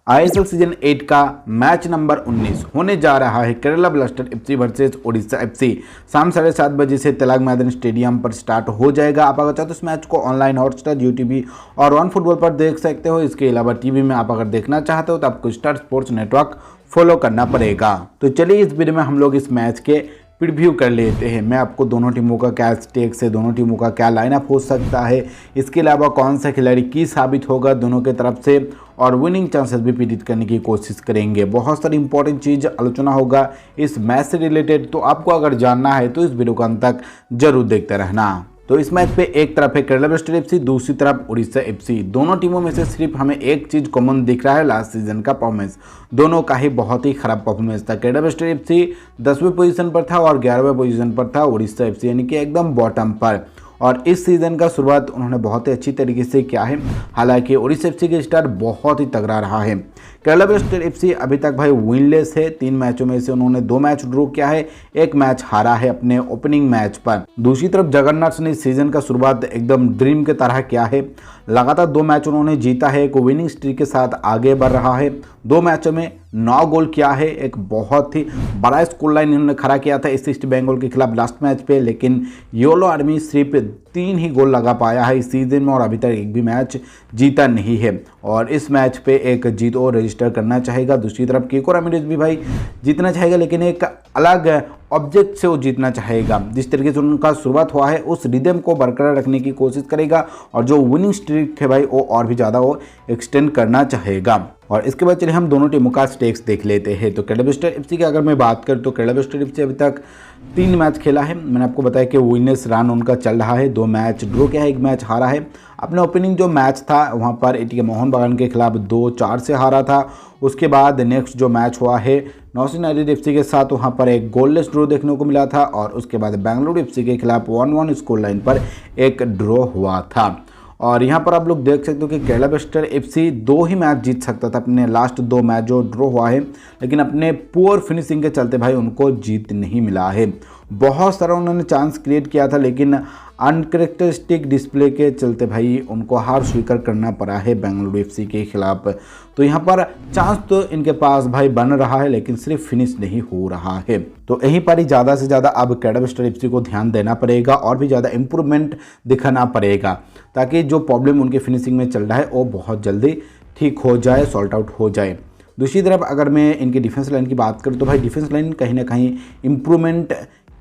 ISL season 8 का match number 19 होने जा रहा है Kerala blaster FC versus Odisha FC. शाम 7:30 बजे से तिलक मैदान स्टेडियम पर स्टार्ट हो जाएगा। आप अगर चाहते हो इस मैच को ऑनलाइन हॉटस्टार, यूटीवी और वन फुटबॉल पर देख सकते हो। इसके अलावा टीवी में आप अगर देखना चाहते हो तो आपको स्टार स्पोर्ट्स नेटवर्क फॉलो करना पड़ेगा। तो चलिए इस वीडियो में हम लोग इस मैच के प्रीव्यू कर लेते हैं। मैं आपको दोनों टीमों का क्या स्टेक्स है, दोनों टीमों का क्या लाइनअप हो सकता है, इसके अलावा कौन सा खिलाड़ी की साबित होगा दोनों के तरफ से, और विनिंग चांसेस भी प्रेडिक्ट करने की कोशिश करेंगे। बहुत सारी इंपॉर्टेंट चीज़ आलोचना होगा इस मैच से रिलेटेड, तो आपको अगर जानना है तो इस वीडियो को अंत तक जरूर देखते रहना। तो इस मैच पे एक तरफ है केरला ब्लास्टर एफसी, दूसरी तरफ ओडिशा एफसी। दोनों टीमों में से सिर्फ हमें एक चीज कॉमन दिख रहा है, लास्ट सीजन का परफॉर्मेंस। दोनों का ही बहुत ही खराब परफॉर्मेंस था। केरला ब्लास्टर एफसी 10वें पोजीशन पर था और 11वें पोजीशन पर था ओडिशा एफसी, यानी कि एकदम बॉटम पर। और इस सीजन का शुरुआत उन्होंने बहुत ही अच्छी तरीके से किया है। हालांकि ओडिशा एफसी के स्टार्ट बहुत ही तगड़ा रहा है। केरला ब्लास्टर एफसी अभी तक भाई विनलेस है। 3 मैचों में से उन्होंने 2 मैच ड्रॉ किया है, 1 मैच हारा है अपने ओपनिंग मैच पर। दूसरी तरफ जगन्नाथ ने इस सीजन का शुरुआत एकदम ड्रीम के तरह किया है। लगातार 2 मैच उन्होंने जीता है, एक विनिंग स्ट्रीक के साथ आगे बढ़ रहा है। 2 मैचों में 9 गोल किया है। एक बहुत ही बड़ा स्कोर लाइन इन्होंने खड़ा किया था ईस्ट बंगाल के खिलाफ लास्ट मैच पे, लेकिन येलो आर्मी सिर्फ 3 ही गोल लगा पाया है इस सीजन में और अभी तक एक भी मैच जीता नहीं है। और इस मैच पे एक जीत और रजिस्टर करना चाहेगा। दूसरी तरफ केको रामिरेज भी भाई जीतना चाहेगा, लेकिन एक अलग ऑब्जेक्ट से वो जीतना चाहेगा। जिस तरीके से उनका शुरुआत हुआ है उस रिदम को बरकरार रखने की कोशिश करेगा और जो विनिंग स्ट्रीक है भाई वो और भी ज़्यादा वो एक्सटेंड करना चाहेगा। और इसके बाद चलिए हम दोनों टीमों का स्टेक्स देख लेते हैं। तो केरला ब्लास्टर एफसी की अगर मैं बात करूँ तो केरला ब्लास्टर एफसी अभी तक 3 मैच खेला है। मैंने आपको बताया कि विनर्स रन उनका चल रहा है। 2 मैच ड्रॉ किया है, 1 मैच हारा है। अपने ओपनिंग जो मैच था वहाँ पर एटीके मोहन बागान के खिलाफ 2-4 से हारा था। उसके बाद नेक्स्ट जो मैच हुआ है नॉर्थ यूनाइटेड एफसी के साथ, वहाँ पर एक गोललेस ड्रॉ देखने को मिला था। और उसके बाद बेंगलुरु एफसी के खिलाफ 1-1 स्कोर लाइन पर एक ड्रॉ हुआ था। और यहाँ पर आप लोग देख सकते हो कि केरला ब्लास्टर एफसी 2 ही मैच जीत सकता था अपने लास्ट 2 मैच जो ड्रॉ हुआ है, लेकिन अपने पुअर फिनिशिंग के चलते भाई उनको जीत नहीं मिला है। बहुत सारा उन्होंने चांस क्रिएट किया था, लेकिन अनकैरेक्टरिस्टिक डिस्प्ले के चलते भाई उनको हार स्वीकार करना पड़ा है बेंगलुरु एफसी के खिलाफ। तो यहाँ पर चांस तो इनके पास भाई बन रहा है, लेकिन सिर्फ फिनिश नहीं हो रहा है। तो यहीं पर ही ज़्यादा से ज़्यादा अब केरला ब्लास्टर एफसी को ध्यान देना पड़ेगा और भी ज़्यादा इम्प्रूवमेंट दिखाना पड़ेगा, ताकि जो प्रॉब्लम उनके फिनिशिंग में चल रहा है वो बहुत जल्दी ठीक हो जाए, सॉल्ट आउट हो जाए। दूसरी तरफ अगर मैं इनकी डिफेंस लाइन की बात करूँ तो भाई डिफेंस लाइन कहीं ना कहीं इम्प्रूवमेंट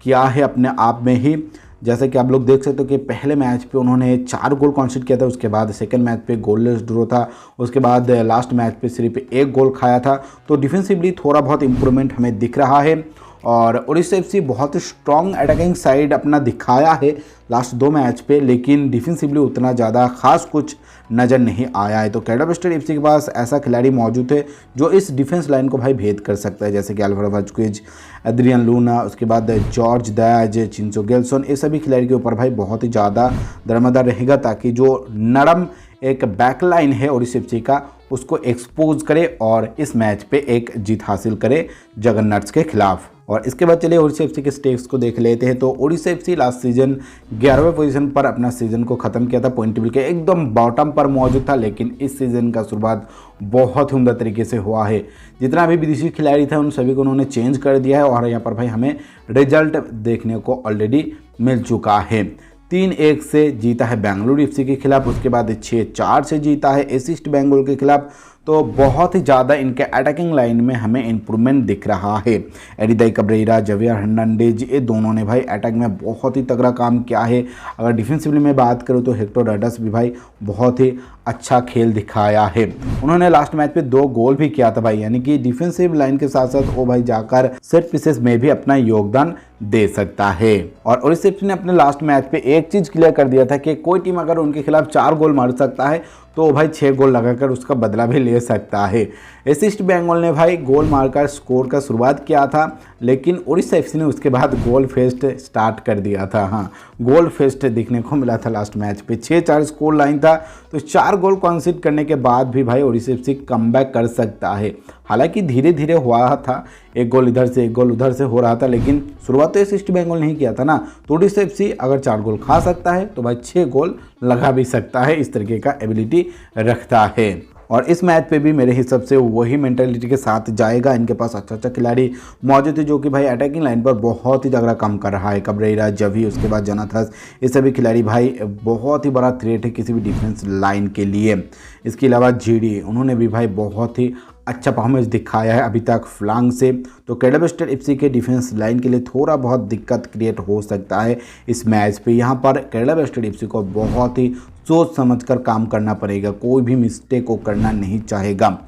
किया है अपने आप में ही। जैसे कि आप लोग देख सकते हो कि पहले मैच पे उन्होंने 4 गोल कॉन्सीड किया था, उसके बाद सेकंड मैच पे गोललेस ड्रॉ था, उसके बाद लास्ट मैच पे सिर्फ 1 गोल खाया था। तो डिफेंसिवली थोड़ा बहुत इंप्रूवमेंट हमें दिख रहा है। और ओडिशा एफसी बहुत ही स्ट्रॉन्ग अटैकिंग साइड अपना दिखाया है लास्ट 2 मैच पे, लेकिन डिफेंसिवली उतना ज़्यादा खास कुछ नज़र नहीं आया है। तो केरला ब्लास्टर एफसी के पास ऐसा खिलाड़ी मौजूद है जो इस डिफेंस लाइन को भाई भेद कर सकता है, जैसे कि अल्वारो वास्कुज, एड्रियन लूना, उसके बाद जॉर्ज दयाज, चिंसो गेल्सन। ये सभी खिलाड़ी के ऊपर भाई बहुत ही ज़्यादा दरमदार रहेगा, ताकि जो नरम एक बैकलाइन है ओडिशा एफसी का उसको एक्सपोज करे और इस मैच पे एक जीत हासिल करे जगन्नाथ के खिलाफ। और इसके बाद चलिए ओडिशा एफसी के स्टेक्स को देख लेते हैं। तो ओडिशा एफसी लास्ट सीजन 11वें पोजीशन पर अपना सीजन को ख़त्म किया था, पॉइंट टेबल के एकदम बॉटम पर मौजूद था। लेकिन इस सीजन का शुरुआत बहुत ही उम्दा तरीके से हुआ है। जितना भी विदेशी खिलाड़ी था उन सभी को उन्होंने चेंज कर दिया है और यहाँ पर भाई हमें रिजल्ट देखने को ऑलरेडी मिल चुका है। 3-1 से जीता है बेंगलुरु एफसी के खिलाफ, उसके बाद 6-4 से जीता है ईस्ट बंगाल के खिलाफ। तो बहुत ही ज़्यादा इनके अटैकिंग लाइन में हमें इंप्रूवमेंट दिख रहा है। एरिदाई कब्रेरा, जवियर हर्नांडेज, ये दोनों ने भाई अटैक में बहुत ही तगड़ा काम किया है। अगर डिफेंसिवली में बात करूँ तो हेक्टर रडस भी भाई बहुत ही अच्छा खेल दिखाया है। उन्होंने लास्ट मैच पे 2 गोल भी किया था भाई, यानी कि डिफेंसिव लाइन के साथ साथ वो भाई जाकर सेट पीसेस में भी अपना योगदान दे सकता है। और ओडिशा एफसी ने अपने लास्ट मैच पे एक चीज़ क्लियर कर दिया था कि कोई टीम अगर उनके खिलाफ 4 गोल मार सकता है तो भाई 6 गोल लगाकर उसका बदला भी ले सकता है। ईस्ट बंगाल ने भाई गोल मारकर स्कोर का शुरुआत किया था, लेकिन ओडिशा एफसी ने उसके बाद गोल फेस्ट स्टार्ट कर दिया था। हाँ, गोल फेस्ट देखने को मिला था लास्ट मैच पे। 6-4 स्कोर लाइन था, तो 4 गोल कॉन्सीड करने के बाद भी भाई ओडिशा एफसी कमबैक कर सकता है। हालांकि धीरे धीरे हुआ था, 1 गोल इधर से 1 गोल उधर से हो रहा था, लेकिन शुरुआत तो ईस्ट बंगाल नहीं किया था ना। तो ओडिशा एफसी अगर 4 गोल खा सकता है तो भाई 6 गोल लगा भी सकता है, इस तरीके का एबिलिटी रखता है। और इस मैच पे भी मेरे हिसाब से वही मेंटालिटी के साथ जाएगा। इनके पास अच्छा खिलाड़ी मौजूद है जो कि भाई अटैकिंग लाइन पर बहुत ही तगड़ा काम कर रहा है। कब्रेरा, जवी, उसके बाद जनाथस, ये सभी खिलाड़ी भाई बहुत ही बड़ा थ्रेट है किसी भी डिफेंस लाइन के लिए। इसके अलावा जीडी, उन्होंने भी भाई बहुत ही अच्छा परफॉर्मेंस दिखाया है अभी तक फ्लांग से। तो केरला ब्लास्टर्स एफसी के डिफेंस लाइन के लिए थोड़ा बहुत दिक्कत क्रिएट हो सकता है इस मैच पे। यहाँ पर केरला ब्लास्टर्स एफसी को बहुत ही सोच समझकर काम करना पड़ेगा, कोई भी मिस्टेक को करना नहीं चाहेगा।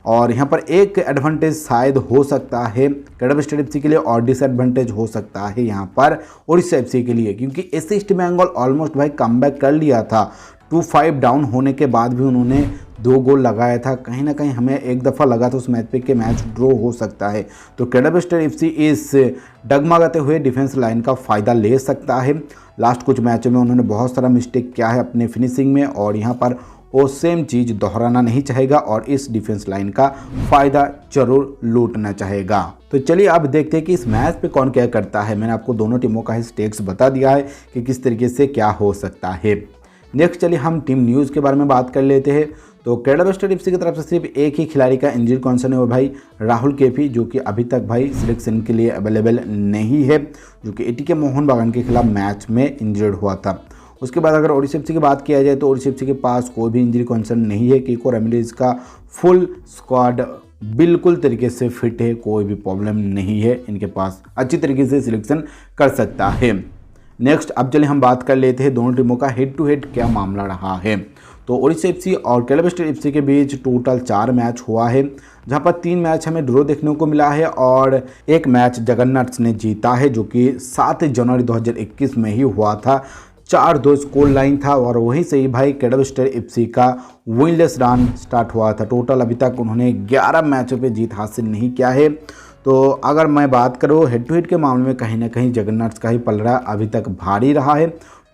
और यहाँ पर एक एडवांटेज शायद हो सकता है केरला ब्लास्टर्स एफसी के लिए और डिसएडवांटेज हो सकता है यहाँ पर उड़ीसा एफसी के लिए, क्योंकि एससी ईस्ट बंगाल ऑलमोस्ट भाई कमबैक कर लिया था। 2-5 डाउन होने के बाद भी उन्होंने 2 गोल लगाया था। कहीं ना कहीं हमें एक दफ़ा लगा था उस मैच पे कि मैच ड्रॉ हो सकता है। तो केरला ब्लास्टर्स एफसी इस डगमगाते हुए डिफेंस लाइन का फ़ायदा ले सकता है। लास्ट कुछ मैचों में उन्होंने बहुत सारा मिस्टेक किया है अपने फिनिशिंग में, और यहाँ पर वो सेम चीज़ दोहराना नहीं चाहेगा और इस डिफेंस लाइन का फ़ायदा जरूर लूटना चाहेगा। तो चलिए अब देखते हैं कि इस मैच पे कौन क्या करता है। मैंने आपको दोनों टीमों का ही स्टेक्स बता दिया है कि किस तरीके से क्या हो सकता है। नेक्स्ट चलिए हम टीम न्यूज़ के बारे में बात कर लेते हैं। तो केरला ब्लास्टर्स एफसी की तरफ से सिर्फ एक ही खिलाड़ी का इंजरी कॉन्सर्न है, वो भाई राहुल केपी, जो कि अभी तक भाई सिलेक्शन के लिए अवेलेबल नहीं है, जो कि एटीके मोहन बागान के खिलाफ मैच में इंजर्ड हुआ था। उसके बाद अगर ओडिशा एफसी की बात किया जाए तो ओडिशा एफसी के पास कोई भी इंजरी कॉन्सर्न नहीं है। कीको रेमिडीज का फुल स्क्वाड बिल्कुल तरीके से फिट है, कोई भी प्रॉब्लम नहीं है, इनके पास अच्छी तरीके से सिलेक्शन कर सकता है। नेक्स्ट अब चलिए हम बात कर लेते हैं दोनों टीमों का हेड टू हेड क्या मामला रहा है। तो ओडिशा एफसी और केरला ब्लास्टर्स एफसी के बीच टोटल 4 मैच हुआ है, जहां पर 3 मैच हमें ड्रॉ देखने को मिला है और एक मैच जगन्नाथ्स ने जीता है, जो कि 7 जनवरी 2021 में ही हुआ था। 4-2 स्कोर लाइन था और वहीं से ही भाई केरला ब्लास्टर्स एफसी का विनलेस रन स्टार्ट हुआ था। टोटल अभी तक उन्होंने 11 मैचों पे जीत हासिल नहीं किया है। तो अगर मैं बात करूँ हेड टू हेड के मामले में, कहीं ना कहीं जगन्नाथ्स का ही पलड़ा अभी तक भारी रहा है।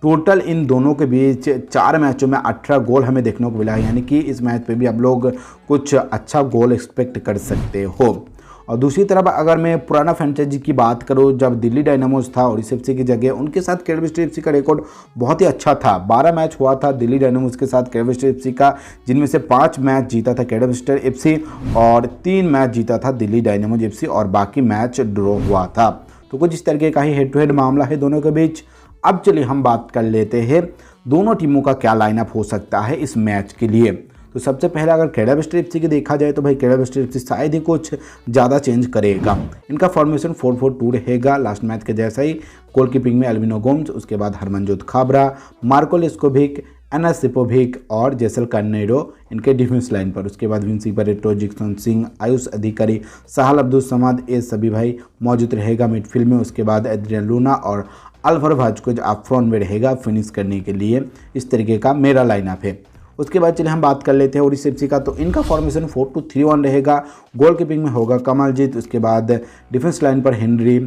टोटल इन दोनों के बीच 4 मैचों में 18 गोल हमें देखने को मिला है, यानी कि इस मैच पे भी आप लोग कुछ अच्छा गोल एक्सपेक्ट कर सकते हो। और दूसरी तरफ अगर मैं पुराना फ्रेंचाइजी की बात करूं, जब दिल्ली डायनामोज था ओडिशा एफसी की जगह, उनके साथ केरला ब्लास्टर्स एफसी का रिकॉर्ड बहुत ही अच्छा था। 12 मैच हुआ था दिल्ली डायनामोज के साथ केरला ब्लास्टर्स एफसी का, जिनमें से 5 मैच जीता था केरला ब्लास्टर्स एफसी और 3 मैच जीता था दिल्ली डायनामोज एफसी और बाकी मैच ड्रॉ हुआ था। तो कुछ इस तरीके का ही हेड टू हेड मामला है दोनों के बीच। अब चलिए हम बात कर लेते हैं दोनों टीमों का क्या लाइनअप हो सकता है इस मैच के लिए। तो सबसे पहले अगर केरला ब्लास्टर्स एफसी की देखा जाए तो भाई केरला ब्लास्टर्स एफसी शायद ही कुछ ज़्यादा चेंज करेगा। इनका फॉर्मेशन 4-4-2 रहेगा लास्ट मैच के जैसा ही। गोलकीपिंग में एल्विनो गोम्स, उसके बाद हरमनजोत खाबरा, मार्को लेस्कोविक, एनएस सिपोविक और जेसल कर्नेडो इनके डिफेंस लाइन पर। उसके बाद विंसी परेटो, जिक्सन सिंह, आयुष अधिकारी, साहल अब्दुल समाद, ये सभी भाई मौजूद रहेगा मिडफील्ड में। उसके बाद एड्रियन लूना और अल्वारो वास्कुज अप फ्रंट में रहेगा फिनिश करने के लिए। इस तरीके का मेरा लाइनअप है। उसके बाद चलिए हम बात कर लेते हैं ओडिशा एफसी का। तो इनका फॉर्मेशन 4-2-3-1 रहेगा। गोलकीपिंग में होगा कमलजीत, उसके बाद डिफेंस लाइन पर हेनरी,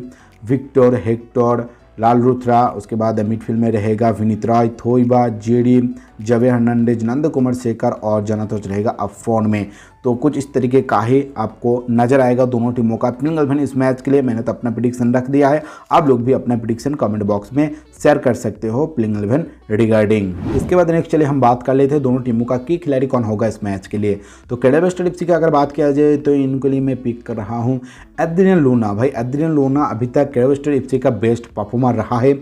विक्टर, हेक्टर, लाल रुथरा, उसके बाद मिडफील्ड में रहेगा विनीत रॉय, थोइबा, जेडी, जवे हर्नांडेज, नंद कुमार शेखर और जनाथोच रहेगा अप फ्रंट में। तो कुछ इस तरीके का ही आपको नजर आएगा दोनों टीमों का प्लेइंग 11 इस मैच के लिए। मैंने तो अपना प्रेडिक्शन रख दिया है, आप लोग भी अपना प्रेडिक्शन कमेंट बॉक्स में शेयर कर सकते हो प्लेइंग 11 रिगार्डिंग। इसके बाद नेक्स्ट चलिए हम बात कर लेते हैं दोनों टीमों का की खिलाड़ी कौन होगा इस मैच के लिए। तो केरला ब्लास्टर्स एफसी की अगर बात किया जाए तो इनके लिए मैं पिक कर रहा हूँ एड्रियन लूना। भाई एड्रियन लूना अभी तक केरला ब्लास्टर्स एफसी का बेस्ट परफॉर्मर रहा है।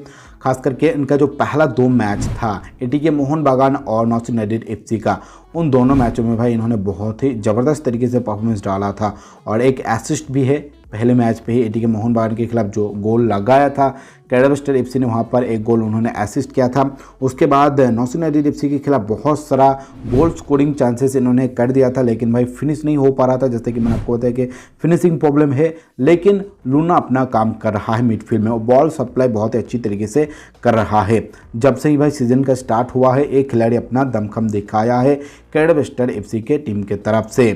खास करके इनका जो पहला 2 मैच था एटीके मोहन बागान और नॉर्थ यूनाइटेड एफसी का, उन दोनों मैचों में भाई इन्होंने बहुत ही ज़बरदस्त तरीके से परफॉर्मेंस डाला था और एक एसिस्ट भी है। पहले मैच पे ही एटीके मोहन बागान के खिलाफ जो गोल लगाया था केरला ब्लास्टर्स एफसी ने, वहाँ पर एक गोल उन्होंने असिस्ट किया था। उसके बाद नॉर्थ यूनाइटेड एफसी के खिलाफ बहुत सारा गोल स्कोरिंग चांसेस इन्होंने कर दिया था, लेकिन भाई फिनिश नहीं हो पा रहा था। जैसे कि मैंने आपको बताया कि फिनिशिंग प्रॉब्लम है, लेकिन लूना अपना काम कर रहा है मिडफील्ड में और बॉल सप्लाई बहुत ही अच्छी तरीके से कर रहा है। जब से ही भाई सीजन का स्टार्ट हुआ है एक खिलाड़ी अपना दमखम दिखाया है केरला ब्लास्टर्स एफसी के टीम के तरफ से।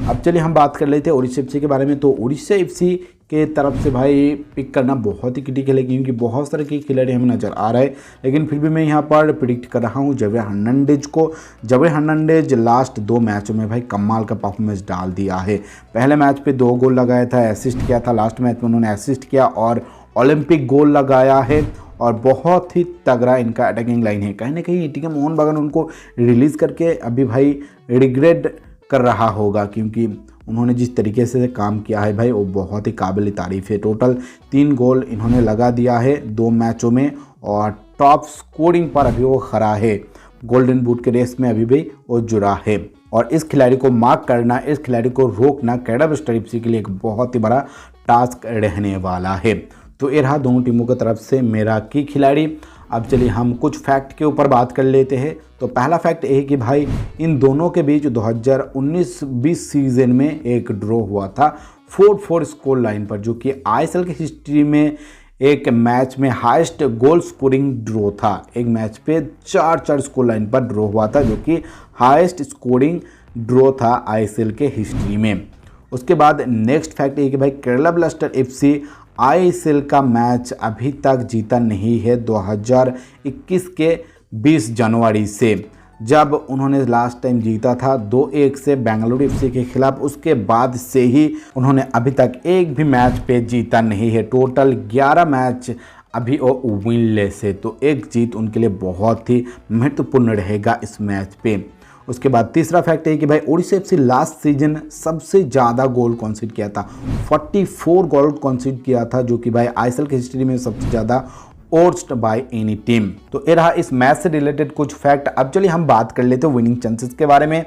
अब चलिए हम बात कर लेते हैं ओडिशा एफसी के बारे में। तो ओडिशा एफसी के तरफ से भाई पिक करना बहुत ही क्रिटिकल है, क्योंकि बहुत सारे के खिलाड़ी हमें नज़र आ रहे हैं, लेकिन फिर भी मैं यहाँ पर प्रिडिक्ट कर रहा हूँ जवे हर्नांडेज को। जवे हर्नांडेज लास्ट 2 मैचों में भाई कमाल का परफॉर्मेंस डाल दिया है। पहले मैच पे 2 गोल लगाया था, असिस्ट किया था। लास्ट मैच में उन्होंने असिस्ट किया और ओलंपिक गोल लगाया है और बहुत ही तगड़ा इनका अटैकिंग लाइन है। कहीं ना कहीं एटीके मोहन बागान उनको रिलीज़ करके अभी भाई रिग्रेट कर रहा होगा, क्योंकि उन्होंने जिस तरीके से काम किया है भाई वो बहुत ही काबिल तारीफ़ है। टोटल 3 गोल इन्होंने लगा दिया है 2 मैचों में और टॉप स्कोरिंग पर अभी वो खड़ा है। गोल्डन बूट के रेस में अभी भी वो जुड़ा है और इस खिलाड़ी को मार्क करना, इस खिलाड़ी को रोकना केरला ब्लास्टर एफसी के लिए एक बहुत ही बड़ा टास्क रहने वाला है। तो ये रहा दोनों टीमों की तरफ से मेरा की खिलाड़ी। अब चलिए हम कुछ फैक्ट के ऊपर बात कर लेते हैं। तो पहला फैक्ट ये है कि भाई इन दोनों के बीच 2019-20 सीजन में एक ड्रॉ हुआ था 4-4 स्कोर लाइन पर, जो कि आईएसएल की हिस्ट्री में एक मैच में हाईएस्ट गोल स्कोरिंग ड्रॉ था। एक मैच पे 4-4 स्कोर लाइन पर ड्रॉ हुआ था, जो कि हाईएस्ट स्कोरिंग ड्रॉ था आईएसएल के हिस्ट्री में। उसके बाद नेक्स्ट फैक्ट ये कि भाई केरला ब्लास्टर एफसी आईएसएल का मैच अभी तक जीता नहीं है 2021 के 20 जनवरी से, जब उन्होंने लास्ट टाइम जीता था 2-1 से बेंगलुरु एफसी के खिलाफ। उसके बाद से ही उन्होंने अभी तक एक भी मैच पे जीता नहीं है। टोटल 11 मैच अभी वो विनलेस है, तो एक जीत उनके लिए बहुत ही महत्वपूर्ण रहेगा इस मैच पे। उसके बाद तीसरा फैक्ट है कि भाई ओडिशा एफसी लास्ट सीजन सबसे ज़्यादा गोल कॉन्सीड किया था, 44 गोल कॉन्सीड किया था, जो कि भाई आईएसएल की हिस्ट्री में सबसे ज़्यादा ओर्स्ट बाय एनी टीम। तो ये रहा इस मैच से रिलेटेड कुछ फैक्ट। अब चलिए हम बात कर लेते हैं विनिंग चांसेस के बारे में।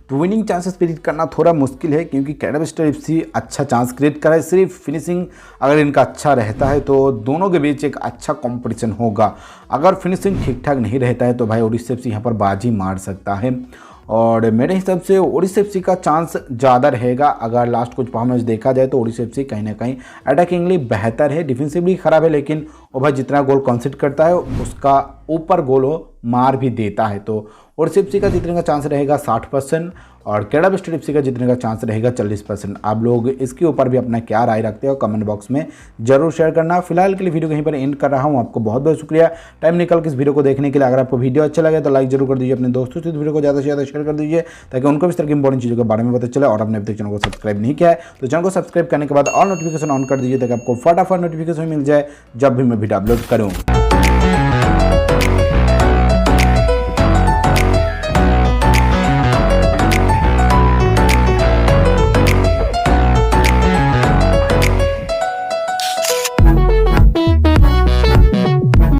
तो विनिंग चांसेस प्रेडिक्ट करना थोड़ा मुश्किल है, क्योंकि केरला ब्लास्टर एफसी अच्छा चांस क्रिएट कर रहा है। सिर्फ फिनिशिंग अगर इनका अच्छा रहता है तो दोनों के बीच एक अच्छा कंपटीशन होगा। अगर फिनिशिंग ठीक ठाक नहीं रहता है तो भाई ओडिशा एफसी यहाँ पर बाजी मार सकता है। और मेरे हिसाब से ओडिशा एफसी का चांस ज़्यादा रहेगा। अगर लास्ट कुछ परफॉर्मेंस देखा जाए तो ओडिशा एफसी कहीं ना कहीं अटैकिंगली बेहतर है, डिफेंसिवली खराब है, लेकिन वो भाई जितना गोल कंसीड करता है उसका ऊपर गोल वो मार भी देता है। तो ओडिशा एफसी का जीतने का चांस रहेगा 60% और केरला ब्लास्टर एफसी का जीतने का चांस रहेगा 40%। आप लोग इसके ऊपर भी अपना क्या राय रखते हो कमेंट बॉक्स में जरूर शेयर करना। फिलहाल के लिए वीडियो कहीं पर एंड कर रहा हूँ। आपको बहुत बहुत शुक्रिया टाइम निकल के इस वीडियो को देखने के लिए। अगर आपको वीडियो अच्छा लगे तो लाइक जरूर कर दीजिए, अपने दोस्तों से इस वीडियो को ज़्यादा से ज़्यादा शेयर कर दीजिए, ताकि उनको भी इस तरह की इंपॉर्टेंट चीज़ों के बारे में पता चले। और आपने अभी तक चैनल को सब्सक्राइब नहीं किया है तो चैनल को सब्सक्राइब करने के बाद ऑल नोटिफिकेशन ऑन कर दीजिए, ताकि आपको फटाफट नोटिफिकेशन मिल जाए जब भी मैं वीडियो अपलोड करूँ।